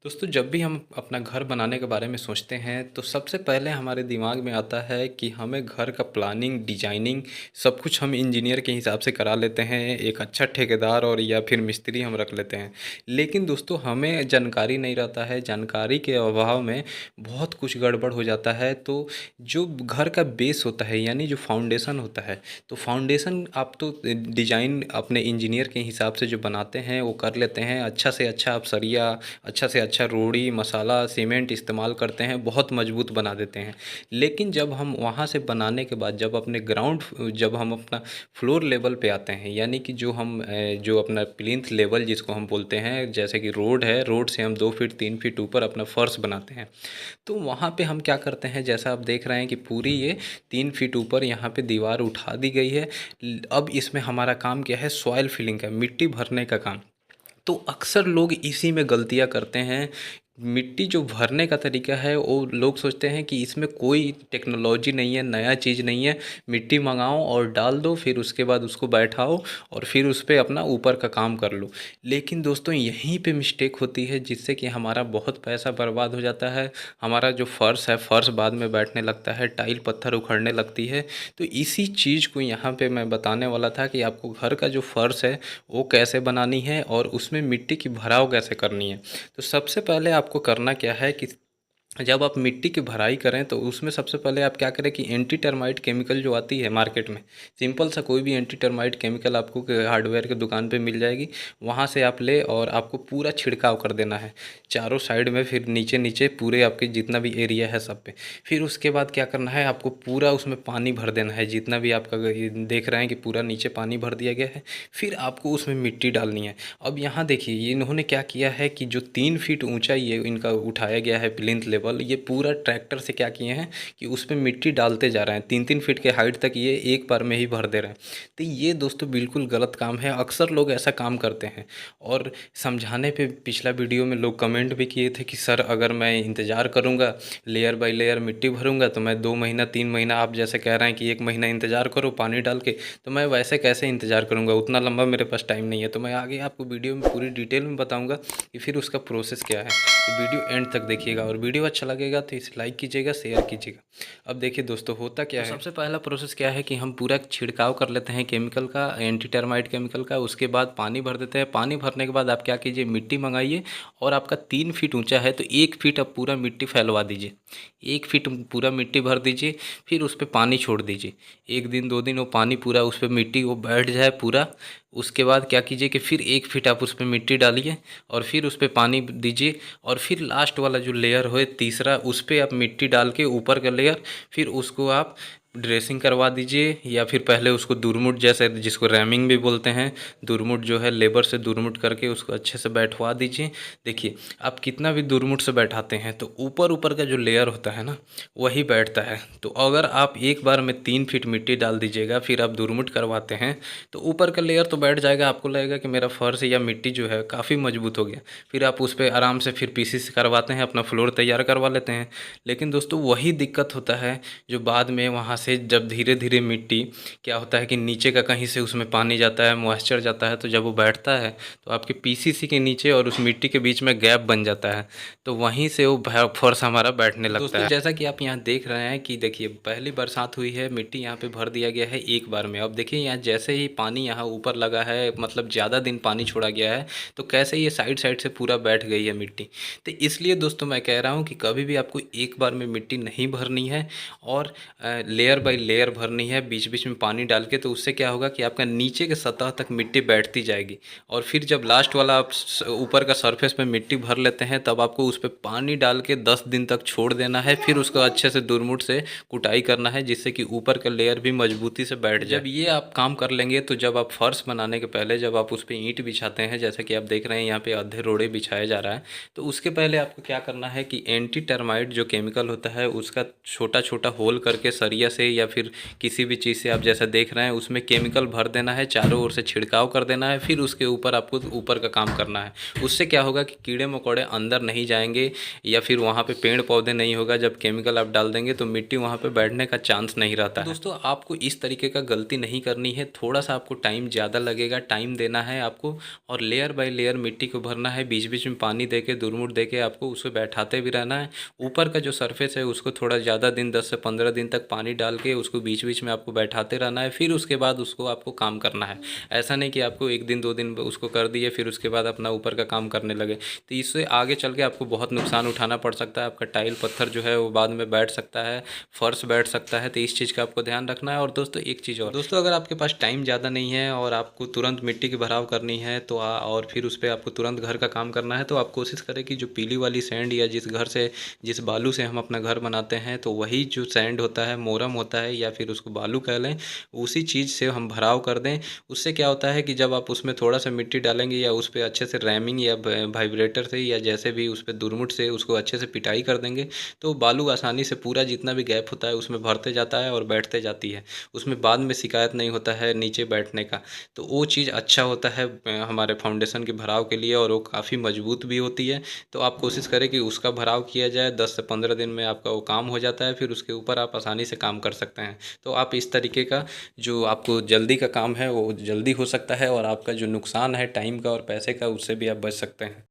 दोस्तों जब भी हम अपना घर बनाने के बारे में सोचते हैं तो सबसे पहले हमारे दिमाग में आता है कि हमें घर का प्लानिंग डिजाइनिंग सब कुछ हम इंजीनियर के हिसाब से करा लेते हैं। एक अच्छा ठेकेदार और या फिर मिस्त्री हम रख लेते हैं। लेकिन दोस्तों हमें जानकारी नहीं रहता है, जानकारी के अभाव में बहुत कुछ गड़बड़ हो जाता है। तो जो घर का बेस होता है यानी जो फाउंडेशन होता है, तो फाउंडेशन आप तो डिजाइन अपने इंजीनियर के हिसाब से जो बनाते हैं वो कर लेते हैं। अच्छा से अच्छा आप सरिया, अच्छा से अच्छा रोड़ी मसाला सीमेंट इस्तेमाल करते हैं, बहुत मजबूत बना देते हैं। लेकिन जब हम वहाँ से बनाने के बाद जब अपने जब हम अपना फ्लोर लेवल पे आते हैं, यानी कि जो अपना प्लिंथ लेवल जिसको हम बोलते हैं, जैसे कि रोड है, रोड से हम 2 फीट 3 फीट ऊपर अपना फर्श बनाते हैं। तो वहाँ पे हम क्या करते हैं, जैसा आप देख रहे हैं कि पूरी ये 3 फीट ऊपर यहाँ पे दीवार उठा दी गई है। अब इसमें हमारा काम क्या है, सॉइल फिलिंग का, मिट्टी भरने का काम। तो अक्सर लोग इसी में गलतियाँ करते हैं। मिट्टी जो भरने का तरीका है वो लोग सोचते हैं कि इसमें कोई टेक्नोलॉजी नहीं है, नया चीज़ नहीं है। मिट्टी मंगाओ और डाल दो, फिर उसके बाद उसको बैठाओ और फिर उस पे अपना ऊपर का काम कर लो। लेकिन दोस्तों यहीं पे मिस्टेक होती है, जिससे कि हमारा बहुत पैसा बर्बाद हो जाता है। हमारा जो फ़र्श है, फ़र्श बाद में बैठने लगता है, टाइल पत्थर उखड़ने लगती है। तो इसी चीज़ को यहाँ पे मैं बताने वाला था कि आपको घर का जो फ़र्श है वो कैसे बनानी है और उसमें मिट्टी की भराव कैसे करनी है। तो सबसे पहले आपको करना क्या है कि जब आप मिट्टी की भराई करें तो उसमें सबसे पहले आप क्या करें कि एंटी टर्माइट केमिकल जो आती है मार्केट में, सिंपल सा कोई भी एंटी टर्माइट केमिकल आपको हार्डवेयर की दुकान पे मिल जाएगी, वहाँ से आप ले और आपको पूरा छिड़काव कर देना है चारों साइड में, फिर नीचे नीचे पूरे आपके जितना भी एरिया है सब पे। फिर उसके बाद क्या करना है, आपको पूरा उसमें पानी भर देना है, जितना भी आपका ये देख रहे हैं कि पूरा नीचे पानी भर दिया गया है। फिर आपको उसमें मिट्टी डालनी है। अब यहाँ देखिए ये इन्होंने क्या किया है कि जो 3 फीट ऊंचा ये इनका उठाया गया है प्लिंथ लेवल, ये पूरा ट्रैक्टर से क्या किए हैं कि उस पे मिट्टी डालते जा रहे हैं। 3 3 फीट के हाइट तक ये एक बार में ही भर दे रहे हैं। तो ये दोस्तों बिल्कुल गलत काम है, अक्सर लोग ऐसा काम करते हैं। और समझाने पे पिछला वीडियो में लोग कमेंट भी किए थे कि सर अगर मैं इंतज़ार करूँगा, लेयर बाय लेयर मिट्टी भरूँगा, तो मैं 2 महीना 3 महीना, आप जैसे कह रहे हैं कि 1 महीना इंतज़ार करो पानी डाल के, तो मैं वैसे कैसे इंतज़ार करूँगा, उतना लंबा मेरे पास टाइम नहीं है। तो मैं आगे आपको वीडियो में पूरी डिटेल में बताऊँगा कि फिर उसका प्रोसेस क्या है। तो वीडियो एंड तक देखिएगा और वीडियो अच्छा लगेगा तो इसे लाइक कीजिएगा, शेयर कीजिएगा। अब देखिए दोस्तों होता क्या है, सबसे पहला प्रोसेस क्या है कि हम पूरा छिड़काव कर लेते हैं केमिकल का, एंटी टर्माइट केमिकल का। उसके बाद पानी भर देते हैं। पानी भरने के बाद आप क्या कीजिए, मिट्टी मंगाइए और आपका 3 फीट ऊंचा है तो 1 फीट आप पूरा मिट्टी फैलवा दीजिए। 1 फीट पूरा मिट्टी भर दीजिए, फिर उस पर पानी छोड़ दीजिए। 1 दिन 2 दिन वो पानी पूरा उस पर मिट्टी वो बैठ जाए पूरा। उसके बाद क्या कीजिए कि फिर 1 फीट आप उस पर मिट्टी डालिए और फिर उस पर पानी दीजिए। और फिर लास्ट वाला जो लेयर हो तीसरा, उस पर आप मिट्टी डाल के ऊपर का लेयर, फिर उसको आप ड्रेसिंग करवा दीजिए, या फिर पहले उसको दुरमुट जैसे जिसको रैमिंग भी बोलते हैं, दुरमुट जो है लेबर से दुरमुट करके उसको अच्छे से बैठवा दीजिए। देखिए आप कितना भी दुरमुट से बैठाते हैं तो ऊपर ऊपर का जो लेयर होता है ना वही बैठता है। तो अगर आप एक बार में 3 फीट मिट्टी डाल दीजिएगा, फिर आप दुरमुट करवाते हैं तो ऊपर का लेयर तो बैठ जाएगा, आपको लगेगा कि मेरा फर्श या मिट्टी जो है काफ़ी मजबूत हो गया। फिर आप उस पर आराम से फिर पीसीसी करवाते हैं, अपना फ्लोर तैयार करवा लेते हैं। लेकिन दोस्तों वही दिक्कत होता है जो बाद में वहाँ से जब धीरे धीरे मिट्टी क्या होता है कि नीचे का कहीं से उसमें पानी जाता है, मॉइस्चर जाता है, तो जब वो बैठता है तो आपके पीसीसी के नीचे और उस मिट्टी के बीच में गैप बन जाता है, तो वहीं से वो फर्श हमारा बैठने लगता है। दोस्तों जैसा कि आप यहाँ देख रहे हैं कि देखिए पहली बरसात हुई है, मिट्टी यहाँ पे भर दिया गया है एक बार में। अब देखिए यहाँ जैसे ही पानी यहाँ ऊपर लगा है, मतलब ज़्यादा दिन पानी छोड़ा गया है, तो कैसे ये साइड साइड से पूरा बैठ गई है मिट्टी। तो इसलिए दोस्तों मैं कह रहा हूँ कि कभी भी आपको एक बार में मिट्टी नहीं भरनी है और लेयर बाय लेयर भरनी है, बीच बीच में पानी डाल के। तो उससे क्या होगा कि आपका नीचे के सतह तक मिट्टी बैठती जाएगी। और फिर जब लास्ट वाला आप ऊपर का सरफेस पे मिट्टी भर लेते हैं, तब आपको उस पर पानी डाल के 10 दिन तक छोड़ देना है। फिर उसको अच्छे से दुरमुट से कुटाई करना है, जिससे कि ऊपर का लेयर भी मजबूती से बैठ जाए। जब ये आप काम कर लेंगे तो जब आप फर्श बनाने के पहले जब आप उस पर ईंट बिछाते हैं, जैसा कि आप देख रहे हैं यहाँ पे आधे रोड़े बिछाया जा रहा है, तो उसके पहले आपको क्या करना है कि एंटी टर्माइट जो केमिकल होता है उसका छोटा छोटा होल करके सरिया से से या फिर किसी भी चीज़ से आप जैसा देख रहे हैं उसमें केमिकल भर देना है, चारों ओर से छिड़काव कर देना है, फिर उसके ऊपर आपको ऊपर का काम करना है। उससे क्या होगा कि कीड़े मकोड़े अंदर नहीं जाएंगे या फिर वहाँ पे पेड़ पौधे नहीं होगा। जब केमिकल आप डाल देंगे तो मिट्टी वहाँ पे बैठने का चांस नहीं रहता है। दोस्तों आपको इस तरीके का गलती नहीं करनी है, थोड़ा सा आपको टाइम ज़्यादा लगेगा, टाइम देना है आपको और लेयर बाय लेयर मिट्टी को भरना है, बीच बीच में पानी दे के दुरमुट दे के आपको उसे बैठाते भी रहना है। ऊपर का जो सरफेस है उसको थोड़ा ज़्यादा दिन 10 से 15 दिन तक पानी डाल के उसको बीच बीच में आपको बैठाते रहना है, फिर उसके बाद उसको आपको काम करना है। ऐसा नहीं कि आपको एक दिन 2 दिन उसको कर दिए फिर उसके बाद अपना ऊपर का काम करने लगे, तो इससे आगे चल के आपको बहुत नुकसान उठाना पड़ सकता है। आपका टाइल पत्थर जो है वो बाद में बैठ सकता है, फर्श बैठ सकता है, तो इस चीज़ का आपको ध्यान रखना है। और दोस्तों एक चीज़ और दोस्तों, अगर आपके पास टाइम ज़्यादा नहीं है और आपको तुरंत मिट्टी की भराव करनी है तो और फिर उस पर आपको तुरंत घर का काम करना है, तो आप कोशिश करें कि जो पीली वाली सैंड या जिस बालू से हम अपना घर बनाते हैं तो वही जो सैंड होता है, मोरम होता है या फिर उसको बालू कह लें, उसी चीज़ से हम भराव कर दें। उससे क्या होता है कि जब आप उसमें थोड़ा सा मिट्टी डालेंगे या उस पर अच्छे से रैमिंग या वाइब्रेटर से या जैसे भी उस पर दुरमुट से उसको अच्छे से पिटाई कर देंगे तो बालू आसानी से पूरा जितना भी गैप होता है उसमें भरते जाता है और बैठते जाती है। उसमें बाद में शिकायत नहीं होता है नीचे बैठने का। तो वो चीज़ अच्छा होता है हमारे फाउंडेशन के भराव के लिए और वो काफ़ी मजबूत भी होती है। तो आप कोशिश करें कि उसका भराव किया जाए, 10 से 15 दिन में आपका वो काम हो जाता है, फिर उसके ऊपर आप आसानी से काम कर सकते हैं। तो आप इस तरीके का जो आपको जल्दी का काम है वो जल्दी हो सकता है और आपका जो नुकसान है टाइम का और पैसे का उससे भी आप बच सकते हैं।